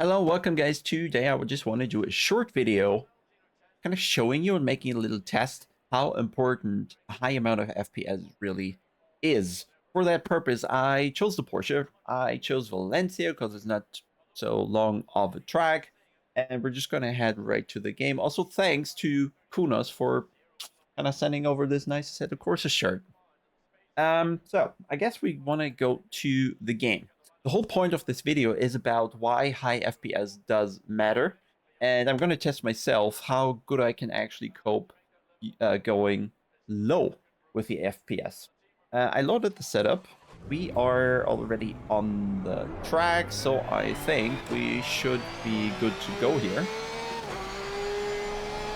Hello, welcome guys. Today I would just want to do a short video kind of showing you and making a little test how important a high amount of FPS really is. For that purpose, I chose the Porsche. I chose Valencia because it's not so long of a track. And we're just going to head right to the game. Also, thanks to Kunos for kind of sending over this nice Assetto Corsa shirt. So I guess we want to go to the game. The whole point of this video is about why high FPS does matter, and I'm going to test myself how good I can actually cope going low with the FPS. I loaded the setup. We are already on the track, so I think we should be good to go here.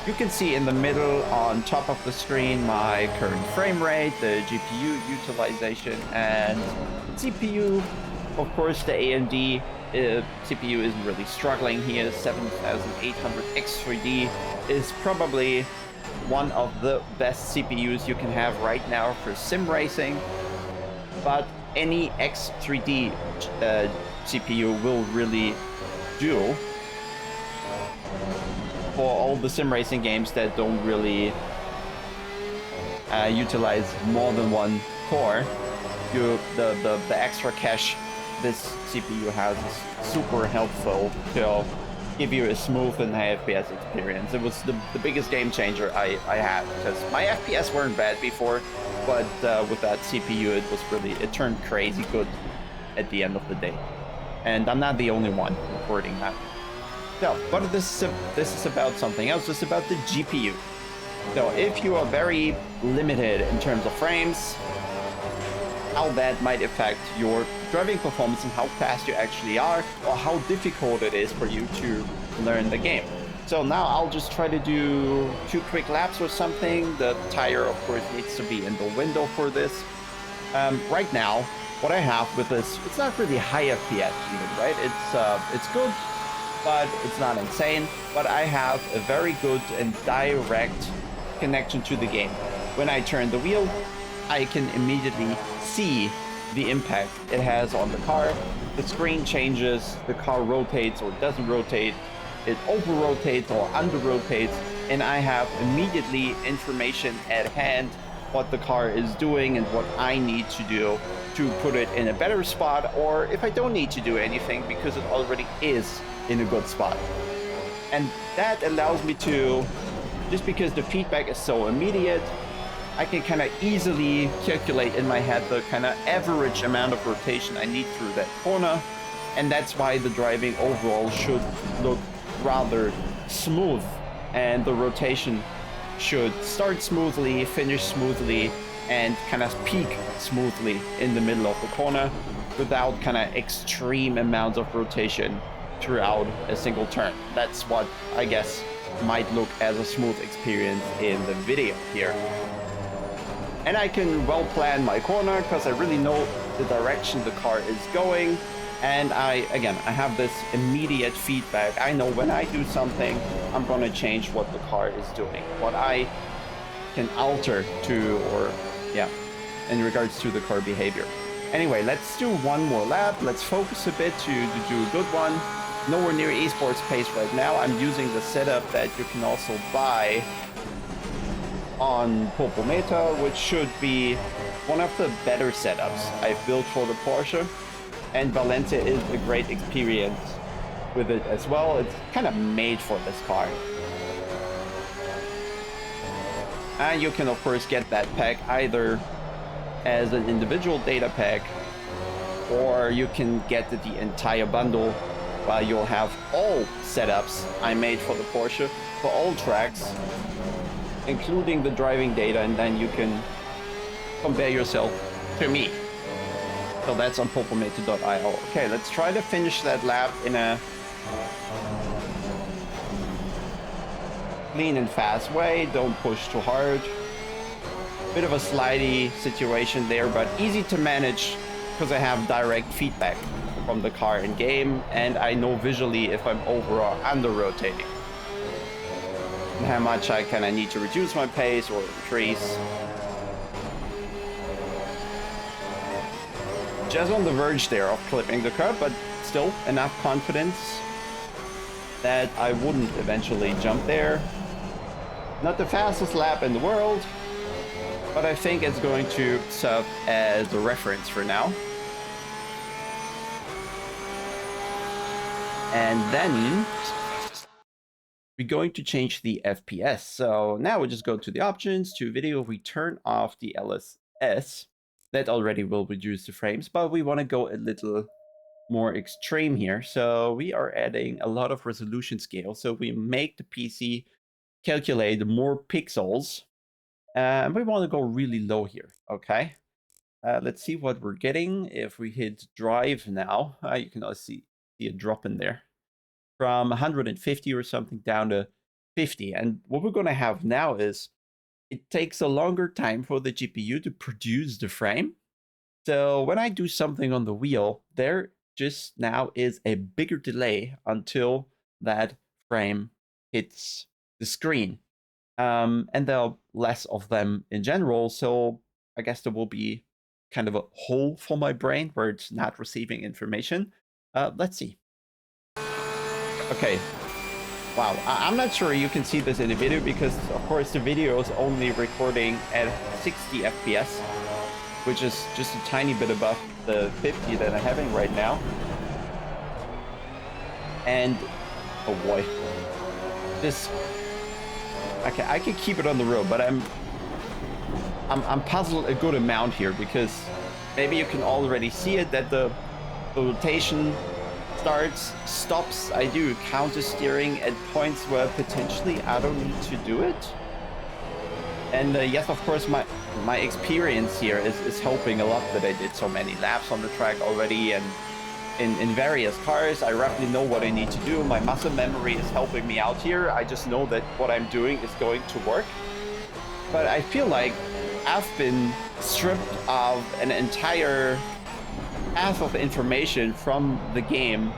You can see in the middle on top of the screen my current frame rate, the GPU utilization, and CPU. Of course, the AMD CPU isn't really struggling here. 7800 X3D is probably one of the best CPUs you can have right now for sim racing. But any X3D CPU will really do for all the sim racing games that don't really utilize more than one core. The extra cache this CPU has is super helpful to give you a smooth and high FPS experience. It was the biggest game changer I had, because my FPS weren't bad before, but with that CPU it turned crazy good at the end of the day. And I'm not the only one reporting that. No, but this is about something else. This is about the GPU. So if you are very limited in terms of frames, how that might affect your driving performance and how fast you actually are, or how difficult it is for you to learn the game. So now I'll just try to do 2 quick laps or something. The tire, of course, needs to be in the window for this. Right now, what I have with this, it's not really high FPS even, right? It's good, but it's not insane. But I have a very good and direct connection to the game. When I turn the wheel, I can immediately see the impact it has on the car. The screen changes, the car rotates or doesn't rotate, it over-rotates or under-rotates, and I have immediately information at hand what the car is doing and what I need to do to put it in a better spot, or if I don't need to do anything because it already is in a good spot. And that allows me to, just because the feedback is so immediate, I can kind of easily calculate in my head the kind of average amount of rotation I need through that corner. And that's why the driving overall should look rather smooth, and the rotation should start smoothly, finish smoothly, and kind of peak smoothly in the middle of the corner without kind of extreme amounts of rotation throughout a single turn. That's what I guess might look as a smooth experience in the video here. And I can well plan my corner because I really know the direction the car is going. And I have this immediate feedback. I know when I do something, I'm gonna change what the car is doing, what I can alter to, or yeah, in regards to the car behavior. Anyway, let's do one more lap. Let's focus a bit to do a good one. Nowhere near esports pace right now. I'm using the setup that you can also buy on Popometer, which should be one of the better setups I've built for the Porsche. And Valencia is a great experience with it as well. It's kind of made for this car. And you can of course get that pack either as an individual data pack, or you can get the entire bundle, while you'll have all setups I made for the Porsche for all tracks, including the driving data, and then you can compare yourself to me. So that's on popometer.io. Okay, let's try to finish that lap in a clean and fast way. Don't push too hard. Bit of a slidey situation there, but easy to manage because I have direct feedback from the car in game, and I know visually if I'm over or under rotating, and how much I kind of need to reduce my pace or increase. Just on the verge there of clipping the curb, but still enough confidence that I wouldn't eventually jump there. Not the fastest lap in the world, but I think it's going to serve as a reference for now. And then we're going to change the FPS. So now we just go to the options, to video, we turn off the LSS. That already will reduce the frames, but we want to go a little more extreme here. So we are adding a lot of resolution scale. So we make the PC calculate more pixels. And we want to go really low here, okay? Let's see what we're getting. If we hit drive now, you can also see a drop in there. From 150 or something down to 50. And what we're going to have now is it takes a longer time for the GPU to produce the frame. So when I do something on the wheel, there just now is a bigger delay until that frame hits the screen. And there are less of them in general. So I guess there will be kind of a hole for my brain where it's not receiving information. Let's see. Okay, wow, I'm not sure you can see this in the video because of course the video is only recording at 60 FPS, which is just a tiny bit above the 50 that I'm having right now. And, oh boy, this, okay, I can keep it on the road, but I'm puzzled a good amount here because maybe you can already see it that the rotation starts, stops. I do counter steering at points where potentially I don't need to do it. And yes, of course, my experience here is helping a lot that I did so many laps on the track already, and in various cars, I roughly know what I need to do. My muscle memory is helping me out here. I just know that what I'm doing is going to work. But I feel like I've been stripped of an entire half of information from the game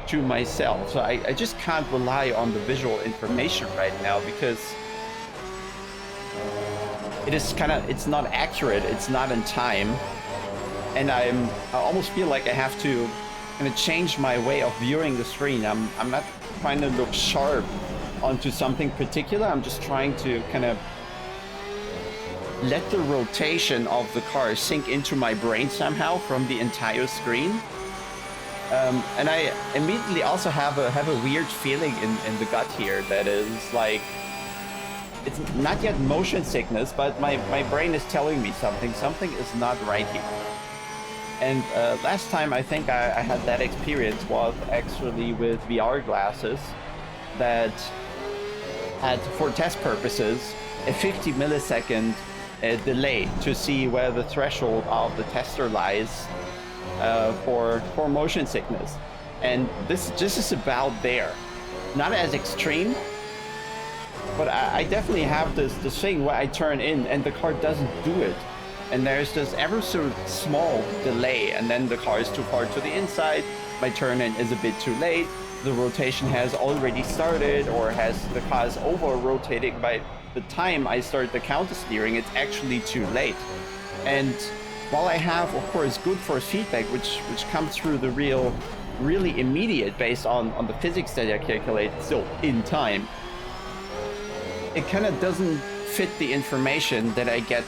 to myself. So I just can't rely on the visual information right now because it is it's not accurate, it's not in time. And I almost feel like I have to kind of change my way of viewing the screen. I'm not trying to look sharp onto something particular. I'm just trying to kind of let the rotation of the car sink into my brain somehow from the entire screen. And I immediately also have a weird feeling in the gut here that is like, it's not yet motion sickness, but my brain is telling me something is not right here. And last time I think I had that experience was actually with VR glasses that had, for test purposes, a 50 millisecond delay to see where the threshold of the tester lies for motion sickness. And this is about there. Not as extreme, but I definitely have this thing where I turn in and the car doesn't do it. And there's this ever so small delay, and then the car is too far to the inside, my turn-in is a bit too late, the rotation has already started, or the car is over-rotating by the time I start the counter steering, it's actually too late. And while I have, of course, good force feedback, which comes through the really immediate based on the physics that I calculate still in time, it kind of doesn't fit the information that I get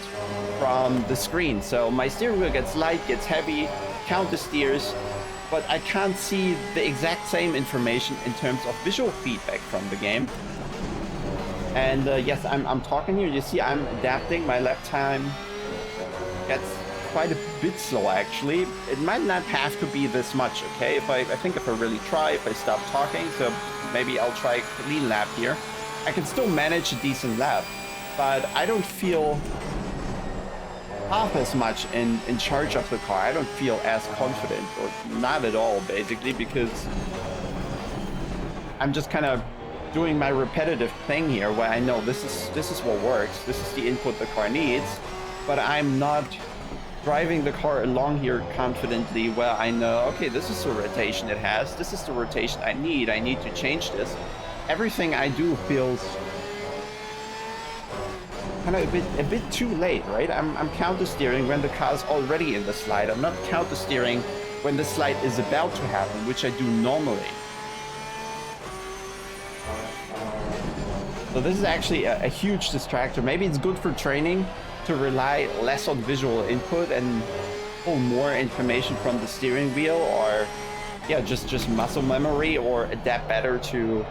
from the screen. So my steering wheel gets light, gets heavy, counter steers, but I can't see the exact same information in terms of visual feedback from the game. And yes, I'm talking here. You see, I'm adapting. My lap time gets quite a bit slow, actually. It might not have to be this much, okay? I think if I really try, if I stop talking, so maybe I'll try a clean lap here. I can still manage a decent lap, but I don't feel half as much in charge of the car. I don't feel as confident, or not at all, basically, because I'm just kind of doing my repetitive thing here where I know this is what works, this is the input the car needs, but I'm not driving the car along here confidently where I know, okay, this is the rotation it has, this is the rotation I need to change this. Everything I do feels kind of a bit too late, right? I'm counter steering when the car's already in the slide. I'm not counter steering when the slide is about to happen, which I do normally. So this is actually a huge distractor. Maybe it's good for training to rely less on visual input and pull more information from the steering wheel, or yeah, just muscle memory, or adapt better to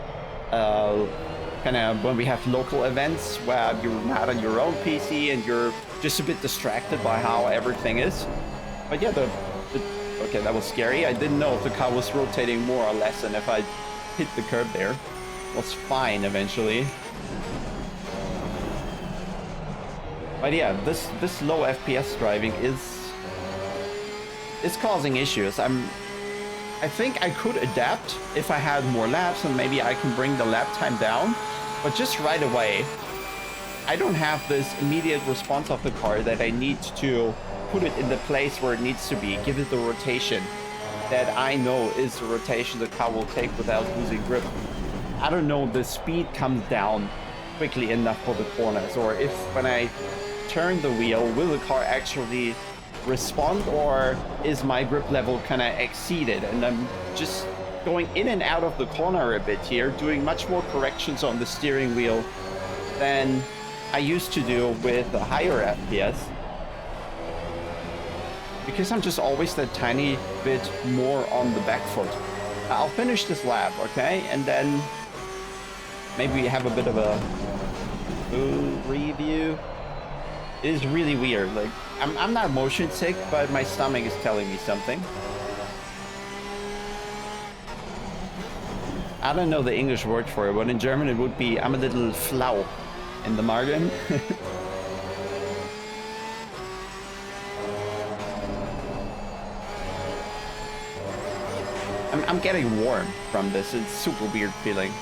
kind of when we have local events where you're not on your own PC and you're just a bit distracted by how everything is. But yeah, okay, that was scary. I didn't know if the car was rotating more or less, and if I hit the curb there, it was fine eventually. But yeah, this low FPS driving is causing issues. I think I could adapt if I had more laps, and maybe I can bring the lap time down. But just right away, I don't have this immediate response of the car that I need to put it in the place where it needs to be, give it the rotation that I know is the rotation the car will take without losing grip. I don't know, the speed comes down quickly enough for the corners, or if when I turn the wheel, will the car actually respond, or is my grip level kind of exceeded? And I'm just going in and out of the corner a bit here, doing much more corrections on the steering wheel than I used to do with a higher FPS, because I'm just always that tiny bit more on the back foot. I'll finish this lap, okay, and then maybe we have a bit of a food review. It is really weird. Like, I'm not motion sick, but my stomach is telling me something. I don't know the English word for it, but in German it would be I'm a little flau in the Magen. I'm getting warm from this. It's super weird feeling.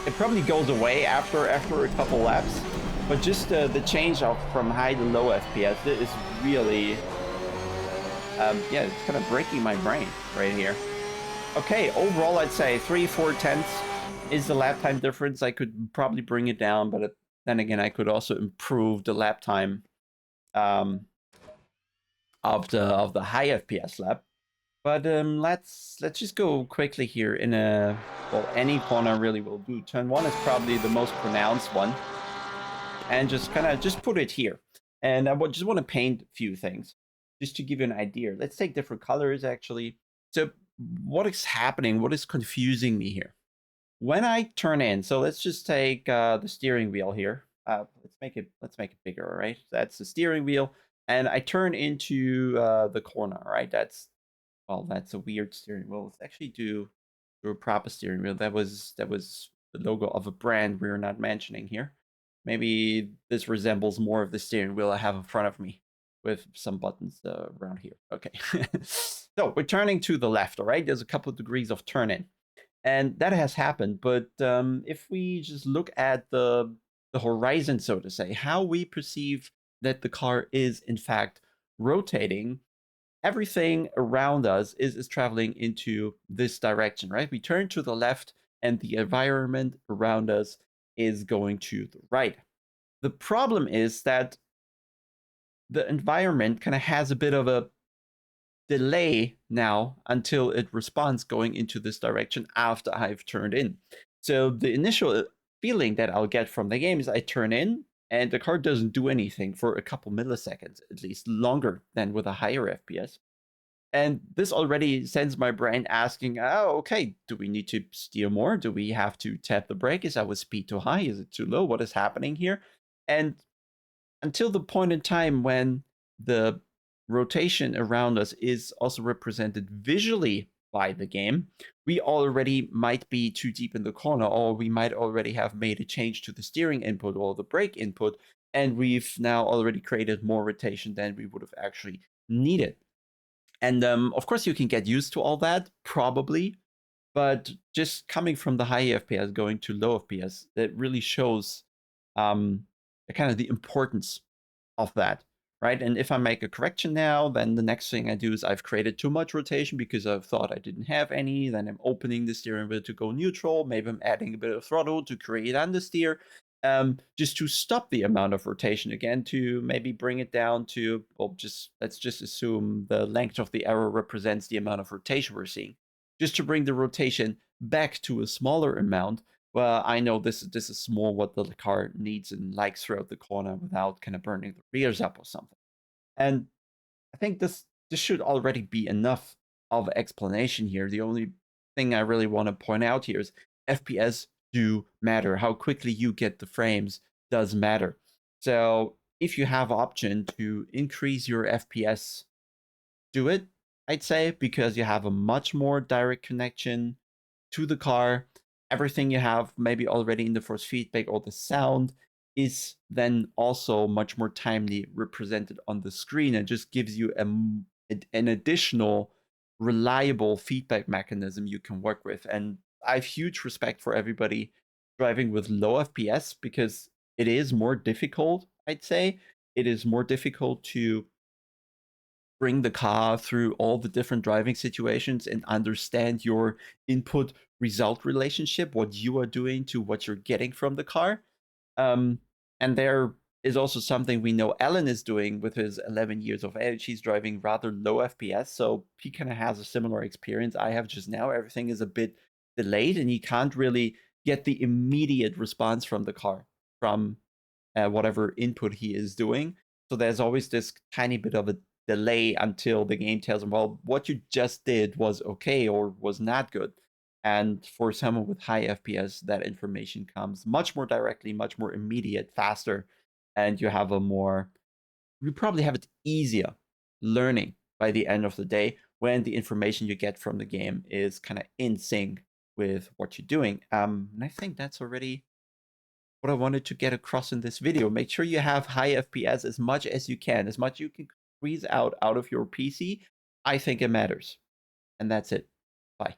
It probably goes away after a couple laps, but just the change from high to low FPS is really, yeah, it's kind of breaking my brain right here. Okay, overall I'd say 3/4 is the lap time difference. I could probably bring it down, but then again, I could also improve the lap time of the high FPS lap. But let's just go quickly here in a, well, any corner really will do. Turn 1 is probably the most pronounced one, and just kind of just put it here. And I just want to paint a few things just to give you an idea. Let's take different colors actually. So what is happening? What is confusing me here? When I turn in, so let's just take the steering wheel here. Let's make it bigger, all right? That's the steering wheel, and I turn into the corner, right? That's a weird steering wheel. Let's actually do a proper steering wheel. That was the logo of a brand we're not mentioning here. Maybe this resembles more of the steering wheel I have in front of me with some buttons around here. Okay. So we're turning to the left, all right? There's a couple of degrees of turn in. And that has happened. But if we just look at the horizon, so to say, how we perceive that the car is in fact rotating, everything around us is traveling into this direction, right? We turn to the left and the environment around us is going to the right. The problem is that the environment kind of has a bit of a delay now until it responds going into this direction after I've turned in. So the initial feeling that I'll get from the game is I turn in and the car doesn't do anything for a couple milliseconds, at least longer than with a higher FPS. And this already sends my brain asking, oh, okay, do we need to steer more? Do we have to tap the brake? Is our speed too high? Is it too low? What is happening here? And until the point in time when the rotation around us is also represented visually by the game, we already might be too deep in the corner, or we might already have made a change to the steering input or the brake input, and we've now already created more rotation than we would have actually needed. And of course, you can get used to all that, probably, but just coming from the high FPS going to low FPS, it really shows kind of the importance of that, right? And if I make a correction now, then the next thing I do is I've created too much rotation because I thought I didn't have any. Then I'm opening the steering wheel to go neutral. Maybe I'm adding a bit of throttle to create understeer, just to stop the amount of rotation again, to maybe bring it down to, well, let's just assume the length of the arrow represents the amount of rotation we're seeing, just to bring the rotation back to a smaller amount. well, I know this is more what the car needs and likes throughout the corner without kind of burning the rears up or something. And I think this should already be enough of explanation here. The only thing I really want to point out here is FPS do matter. How quickly you get the frames does matter. So if you have option to increase your FPS, do it, I'd say, because you have a much more direct connection to the car. Everything you have maybe already in the force feedback or the sound is then also much more timely represented on the screen and just gives you an additional reliable feedback mechanism you can work with. And I have huge respect for everybody driving with low FPS because it is more difficult, I'd say. It is more difficult to bring the car through all the different driving situations and understand your input result relationship, what you are doing to what you're getting from the car. Um, and there is also something we know Alan is doing with his 11 years of age. He's driving rather low FPS, so he kind of has a similar experience I have just now. Everything is a bit delayed, and he can't really get the immediate response from the car, from whatever input he is doing. So there's always this tiny bit of a delay until the game tells him, well, what you just did was okay or was not good. And for someone with high FPS, that information comes much more directly, much more immediate, faster, and you have a more, you probably have it easier learning by the end of the day when the information you get from the game is kind of in sync with what you're doing. And I think that's already what I wanted to get across in this video. Make sure you have high FPS as much as you can, as much you can squeeze out of your PC. I think it matters. And that's it. Bye.